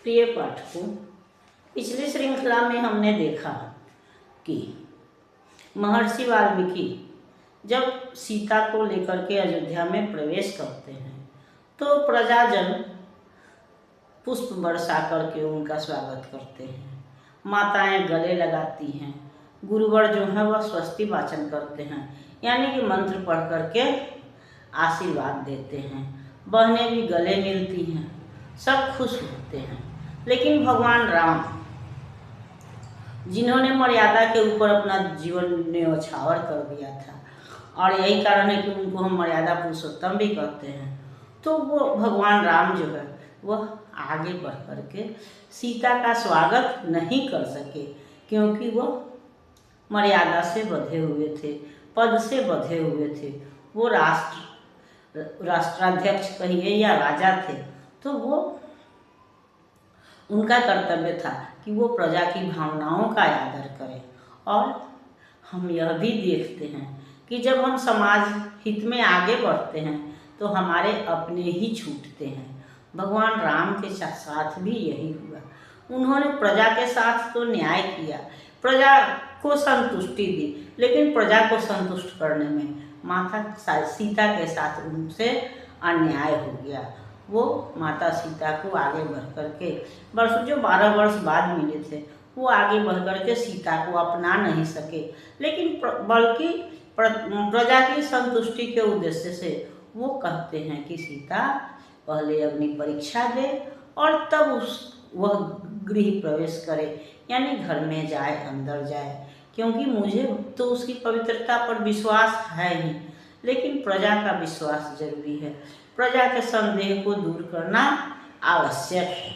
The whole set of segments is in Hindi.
प्रिय पाठकों, पिछली श्रृंखला में हमने देखा कि महर्षि वाल्मीकि जब सीता को लेकर के अयोध्या में प्रवेश करते हैं तो प्रजाजन पुष्प बरसा करके उनका स्वागत करते हैं। माताएं गले लगाती हैं, गुरुवर जो है वह स्वस्ति वाचन करते हैं, यानी कि मंत्र पढ़ करके आशीर्वाद देते हैं। बहनें भी गले मिलती हैं, सब खुश होते हैं। लेकिन भगवान राम, जिन्होंने मर्यादा के ऊपर अपना जीवन न्यौछावर कर दिया था, और यही कारण है कि उनको हम मर्यादा पुरुषोत्तम भी कहते हैं, तो वो भगवान राम जो है वह आगे बढ़ कर के सीता का स्वागत नहीं कर सके, क्योंकि वह मर्यादा से बंधे हुए थे, पद से बंधे हुए थे। वो राष्ट्राध्यक्ष कहिए या राजा थे, तो वो उनका कर्तव्य था कि वो प्रजा की भावनाओं का आदर करें। और हम यह भी देखते हैं कि जब हम समाज हित में आगे बढ़ते हैं तो हमारे अपने ही छूटते हैं। भगवान राम के साथ भी यही हुआ। उन्होंने प्रजा के साथ तो न्याय किया, प्रजा को संतुष्टि दी, लेकिन प्रजा को संतुष्ट करने में माता सीता के साथ उनसे अन्याय हो गया। वो माता सीता को आगे बढ़ कर के जो 12 वर्ष बाद मिले थे, वो आगे बढ़ कर के सीता को अपना नहीं सके, लेकिन बल्कि प्रजा की संतुष्टि के उद्देश्य से वो कहते हैं कि सीता पहले अग्नि परीक्षा दे और तब वह गृह प्रवेश करे, यानी घर में जाए, अंदर जाए, क्योंकि मुझे तो उसकी पवित्रता पर विश्वास है ही, लेकिन प्रजा का विश्वास जरूरी है। प्रजा के संदेह को दूर करना आवश्यक है।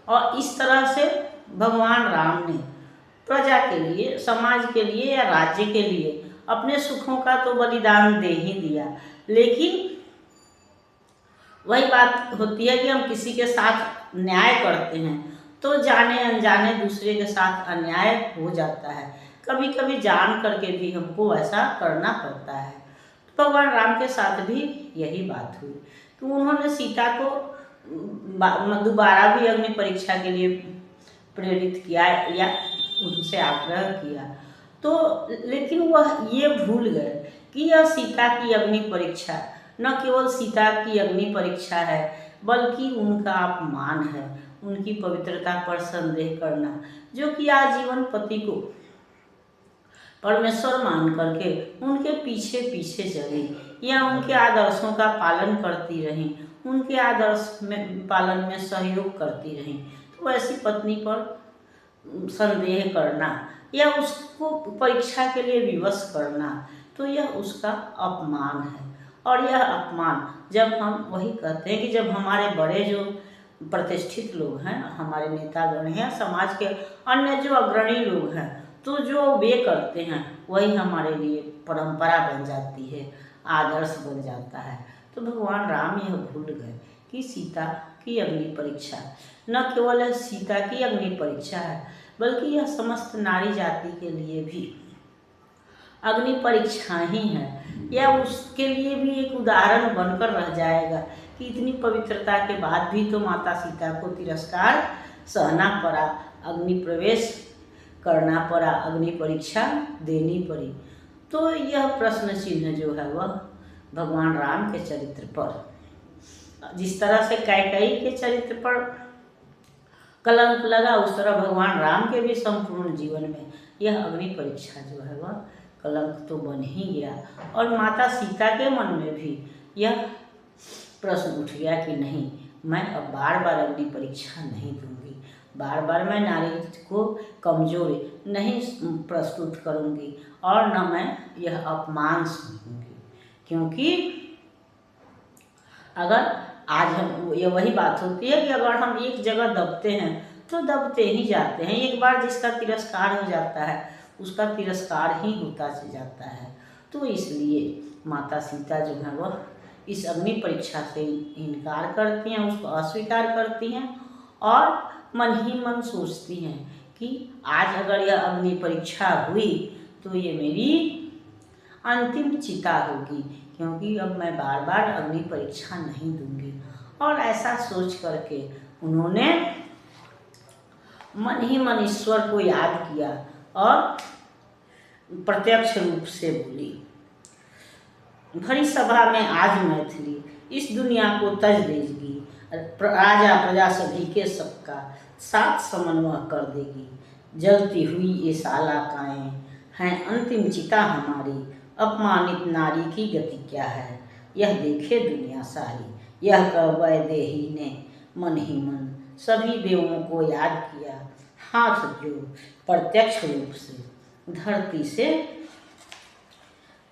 और इस तरह से भगवान राम ने प्रजा के लिए, समाज के लिए या राज्य के लिए अपने सुखों का तो बलिदान दे ही दिया। लेकिन वही बात होती है कि हम किसी के साथ न्याय करते हैं तो जाने अनजाने दूसरे के साथ अन्याय हो जाता है। कभी कभी जान करके भी हमको ऐसा करना पड़ता है। तो भगवान राम के साथ भी यही बात हुई कि उन्होंने सीता को दोबारा भी अग्नि परीक्षा के लिए प्रेरित किया या उनसे आग्रह किया, तो लेकिन वह ये भूल गए कि यह सीता की अग्नि परीक्षा न केवल सीता की अग्नि परीक्षा है, बल्कि उनका अपमान है, उनकी पवित्रता पर संदेह करना, जो कि आजीवन पति को परमेश्वर मान करके उनके पीछे पीछे चली या उनके आदर्शों का पालन करती रही, उनके आदर्श में पालन में सहयोग करती रही। तो ऐसी पत्नी पर संदेह करना या उसको परीक्षा के लिए विवश करना, तो यह उसका अपमान है। और यह अपमान जब हम वही कहते हैं कि जब हमारे बड़े जो प्रतिष्ठित लोग हैं, हमारे नेतागण हैं, समाज के अन्य जो अग्रणी लोग हैं, तो जो वे करते हैं वही हमारे लिए परंपरा बन जाती है, आदर्श बन जाता है। तो भगवान राम यह भूल गए कि सीता की अग्नि परीक्षा न केवल सीता की अग्नि परीक्षा है, बल्कि यह समस्त नारी जाति के लिए भी अग्नि परीक्षा ही है। या उसके लिए भी एक उदाहरण बनकर रह जाएगा कि इतनी पवित्रता के बाद भी तो माता सीता को तिरस्कार सहना पड़ा, अग्नि प्रवेश करना पड़ा, अग्नि परीक्षा देनी पड़ी। तो यह प्रश्न चिन्ह जो है वह भगवान राम के चरित्र पर, जिस तरह से कैकेयी के चरित्र पर कलंक लगा, उस तरह भगवान राम के भी संपूर्ण जीवन में यह अग्नि परीक्षा जो है वह कलंक तो बन ही गया। और माता सीता के मन में भी यह प्रश्न उठ गया कि नहीं, मैं अब बार बार अग्नि परीक्षा नहीं दूंगी, बार बार मैं नारी को कमजोर नहीं प्रस्तुत करूंगी और न मैं यह अपमान सहूंगी। क्योंकि अगर आज हम, ये वही बात होती है कि अगर हम एक जगह दबते हैं तो दबते ही जाते हैं। एक बार जिसका तिरस्कार हो जाता है उसका तिरस्कार ही होता जाता है। तो इसलिए माता सीता जो है वह इस अग्नि परीक्षा से इनकार करती हैं, उसको अस्वीकार करती हैं और मन ही मन सोचती हैं कि आज अगर यह अग्नि परीक्षा हुई तो ये मेरी अंतिम चिता होगी, क्योंकि अब मैं बार बार अग्नि परीक्षा नहीं दूंगी। और ऐसा सोच करके उन्होंने मन ही मन ईश्वर को याद किया और प्रत्यक्ष रूप से बोली, भरी सभा में आज मैथिली इस दुनिया को तज देगी, राजा प्रजा सभी के सबका साथ समन्वय कर देगी। जलती हुई ये शालाकाएं हैं अंतिम चिता हमारी, अपमानित नारी की गति क्या है यह देखे दुनिया सारी। यह कह वैदेही ने मन ही मन सभी देवों को याद किया, हाथ जोड़ प्रत्यक्ष रूप से धरती से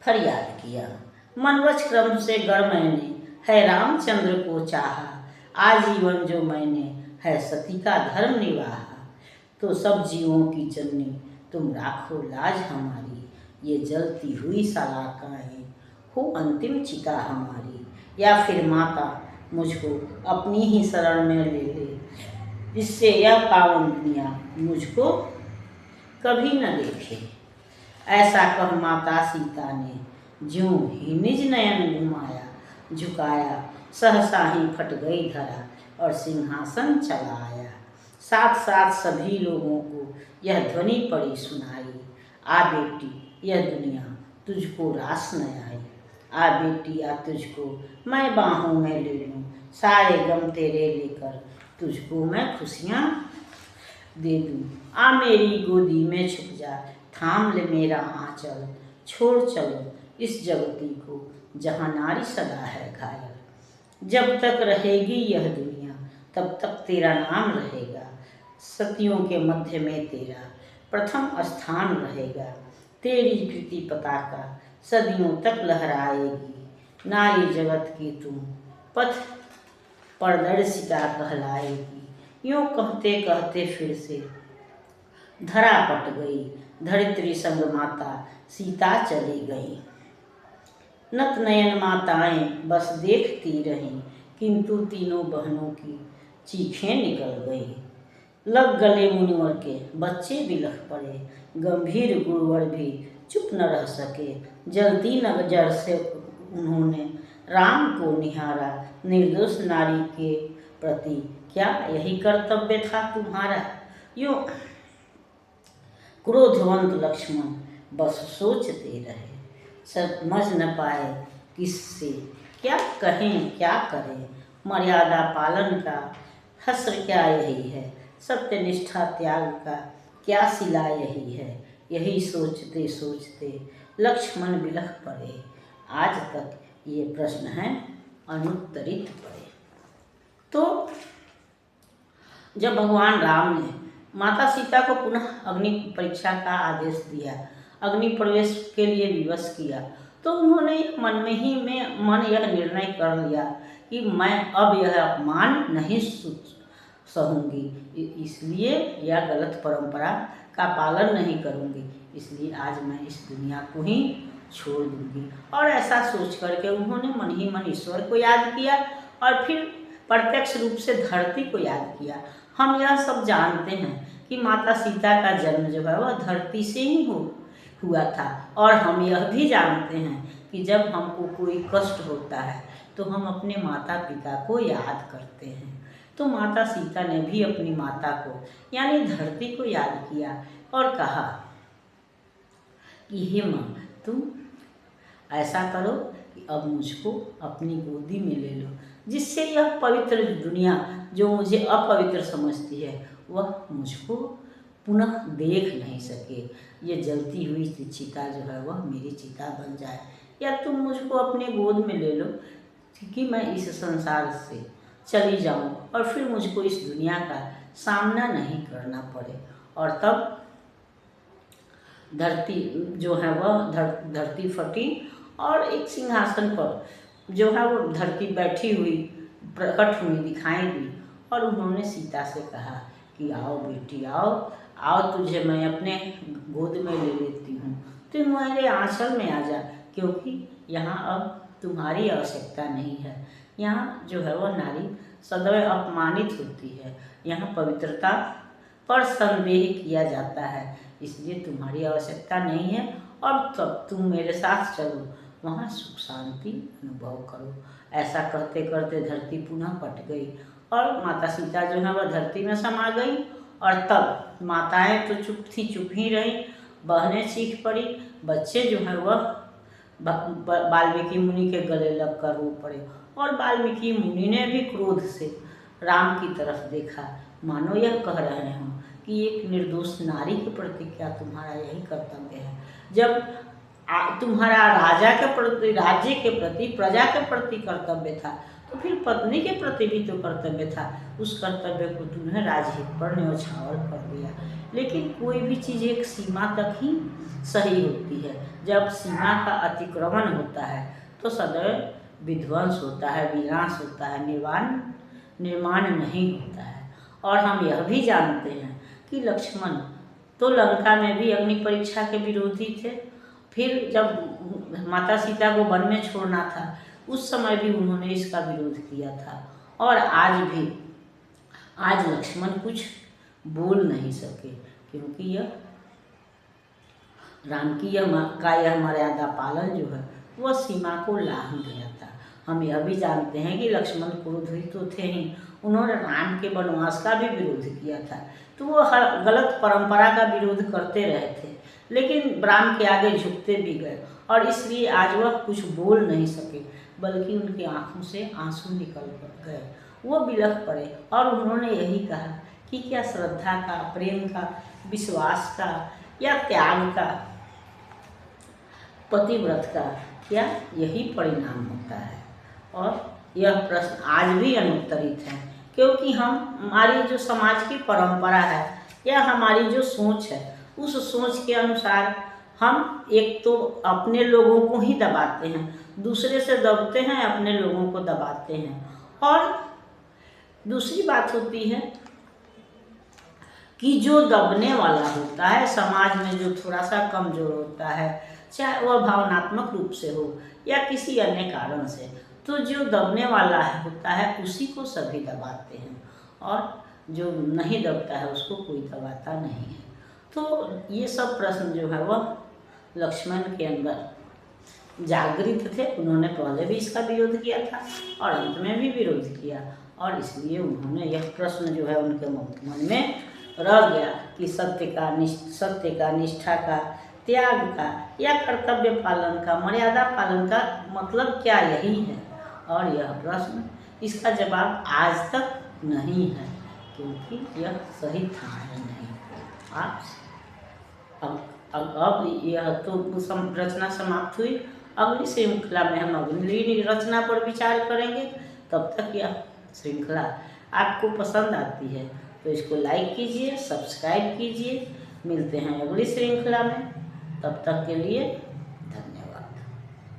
फरियाद किया। मनवच क्रम से गर मैंने है रामचंद्र को चाहा, आजीवन जो मैंने है सती का धर्म निवाहा। तो सब जीवों की जननी तुम राखो लाज हमारी, ये जलती हुई शालाकाएं हो अंतिम चिता हमारी। या फिर माता मुझको अपनी ही शरण में ले ले, इससे यह पावन दुनिया मुझको कभी न देखे। ऐसा कह माता सीता ने ज्यों ही निज नयन घुमाया, झुकाया सहसा ही फट गई धरा और सिंहासन चला आया। साथ साथ सभी लोगों को यह ध्वनि पड़ी सुनाई, आ बेटी यह दुनिया तुझको रास न आई। आ बेटी आ तुझको मैं बाहों में ले लूँ, सारे गम तेरे लेकर तुझको मैं खुशियाँ दे दूँ। आ मेरी गोदी में छुप जा, थाम ले मेरा आंचल, छोड़ चलो इस जगती को जहाँ नारी सदा है घायल। जब तक रहेगी यह दुनिया तब तक तेरा नाम रहेगा, सतियों के मध्य में तेरा प्रथम स्थान रहेगा। तेरी कृति पताका सदियों तक लहराएगी, नारी जगत की तुम पथ प्रदर्शिका कहलाएगी। यूँ कहते कहते फिर से धरा पट गई, धरित्री संग माता सीता चली गई। नत नयन माताएं बस देखती रहीं, किंतु तीनों बहनों की चीखें निकल गई। लग गले मुनिवर के बच्चे बिलख पड़े, गंभीर गुरुवर भी चुप न रह सके। जलती नजर से उन्होंने राम को निहारा, निर्दोष नारी के प्रति क्या यही कर्तव्य था तुम्हारा। यूँ क्रोधवंत लक्ष्मण बस सोचते रहे, समझ न पाए किससे क्या कहें क्या करें। मर्यादा पालन का हस्र क्या यही है, सत्यनिष्ठा त्याग का क्या सिला यही है। यही सोचते सोचते लक्ष्मण बिलख पड़े, आज तक ये प्रश्न हैं अनुत्तरित पड़े। तो जब भगवान राम ने माता सीता को पुनः अग्नि परीक्षा का आदेश दिया, अग्नि प्रवेश के लिए विवश किया, तो उन्होंने मन यह निर्णय कर लिया कि मैं अब यह अपमान नहीं सहूँगी, इसलिए यह गलत परंपरा का पालन नहीं करूँगी, इसलिए आज मैं इस दुनिया को ही छोड़ दूँगी। और ऐसा सोच करके उन्होंने मन ही मन ईश्वर को याद किया और फिर प्रत्यक्ष रूप से धरती को याद किया। हम यह सब जानते हैं कि माता सीता का जन्म जो है वह धरती से ही हुआ था, और हम यह भी जानते हैं कि जब हमको कोई कष्ट होता है तो हम अपने माता पिता को याद करते हैं। तो माता सीता ने भी अपनी माता को यानी धरती को याद किया और कहा कि हे माँ, तुम ऐसा करो कि अब मुझको अपनी गोदी में ले लो, जिससे यह पवित्र दुनिया जो मुझे अपवित्र समझती है वह मुझको पुनः देख नहीं सके। ये जलती हुई चिता जो है वह मेरी चिता बन जाए, या तुम मुझको अपने गोद में ले लो कि मैं इस संसार से चली जाऊं और फिर मुझको इस दुनिया का सामना नहीं करना पड़े। और तब धरती जो है वह धरती फटी और एक सिंहासन पर जो है वो धरती बैठी हुई प्रकट हुई दिखाई दी, और उन्होंने सीता से कहा कि आओ बेटी आओ, तुझे मैं अपने गोद में ले लेती हूँ, तुम मेरे आंचल में आ जा, क्योंकि यहाँ अब तुम्हारी आवश्यकता नहीं है। यहाँ जो है वह नारी सदैव अपमानित होती है, यहाँ पवित्रता पर संदेह किया जाता है, इसलिए तुम्हारी आवश्यकता नहीं है। और तब तुम मेरे साथ चलो, वहाँ सुख शांति अनुभव करो। ऐसा करते करते धरती पुनः पट गई और माता सीता जो है वह धरती में समा गई। और तब माताएं तो चुप थी, चुप ही रही, बहनें चीख पड़ी, बच्चे जो हैं वह वाल्मीकि मुनि के गले लग कर रो पड़े। और वाल्मीकि मुनि ने भी क्रोध से राम की तरफ देखा, मानो यह कह रहे हों कि एक निर्दोष नारी के प्रति क्या तुम्हारा यही कर्तव्य है? जब तुम्हारा राजा के प्रति, राज्य के प्रति, प्रजा के प्रति कर्तव्य था, तो फिर पत्नी के प्रति भी तो कर्तव्य था। उस कर्तव्य को तुमने राजहित पर न्यौछावर कर दिया। लेकिन कोई भी चीज़ एक सीमा तक ही सही होती है। जब सीमा का अतिक्रमण होता है तो सदैव विध्वंस होता है, विनाश होता है, निर्माण नहीं होता है। और हम यह भी जानते हैं कि लक्ष्मण तो लंका में भी अग्नि परीक्षा के विरोधी थे। फिर जब माता सीता को वन में छोड़ना था उस समय भी उन्होंने इसका विरोध किया था। और आज लक्ष्मण कुछ बोल नहीं सके, क्योंकि यह राम की यह मर्यादा पालन जो है वह सीमा को लांघ गया था। हम यह भी जानते हैं कि लक्ष्मण क्रोधी तो थे ही, उन्होंने राम के वनवास का भी विरोध किया था। तो वो हर गलत परंपरा का विरोध करते रहे थे, लेकिन राम के आगे झुकते भी गए। और इसलिए आज वह कुछ बोल नहीं सके, बल्कि उनकी आंखों से आंसू निकल गए। वो बिलख पड़े और उन्होंने यही कहा कि क्या श्रद्धा का, प्रेम का, विश्वास का या त्याग का, पतिव्रत का क्या यही परिणाम होता है? और यह प्रश्न आज भी अनुत्तरित है, क्योंकि हमारी जो समाज की परंपरा है या हमारी जो सोच है, उस सोच के अनुसार हम एक तो अपने लोगों को ही दबाते हैं, दूसरे से दबते हैं, अपने लोगों को दबाते हैं। और दूसरी बात होती है कि जो दबने वाला होता है, समाज में जो थोड़ा सा कमज़ोर होता है, चाहे वह भावनात्मक रूप से हो या किसी अन्य कारण से, तो जो दबने वाला होता है उसी को सभी दबाते हैं, और जो नहीं दबता है उसको कोई दबाता नहीं है। तो ये सब प्रश्न जो है वह लक्ष्मण के अंदर जागृत थे। उन्होंने पहले भी इसका विरोध किया था और अंत में भी विरोध किया, और इसलिए उन्होंने यह प्रश्न जो है उनके मन में रह गया कि सत्य का, निष्ठा का, त्याग का या कर्तव्य पालन का, मर्यादा पालन का मतलब क्या यही है। और यह प्रश्न, इसका जवाब आज तक नहीं है, क्योंकि यह सही था नहीं। अब यह तो रचना समाप्त हुई। अगली श्रृंखला में हम अगली रचना पर विचार करेंगे। तब तक यह श्रृंखला आपको पसंद आती है तो इसको लाइक कीजिए, सब्सक्राइब कीजिए। मिलते हैं अगली श्रृंखला में, तब तक के लिए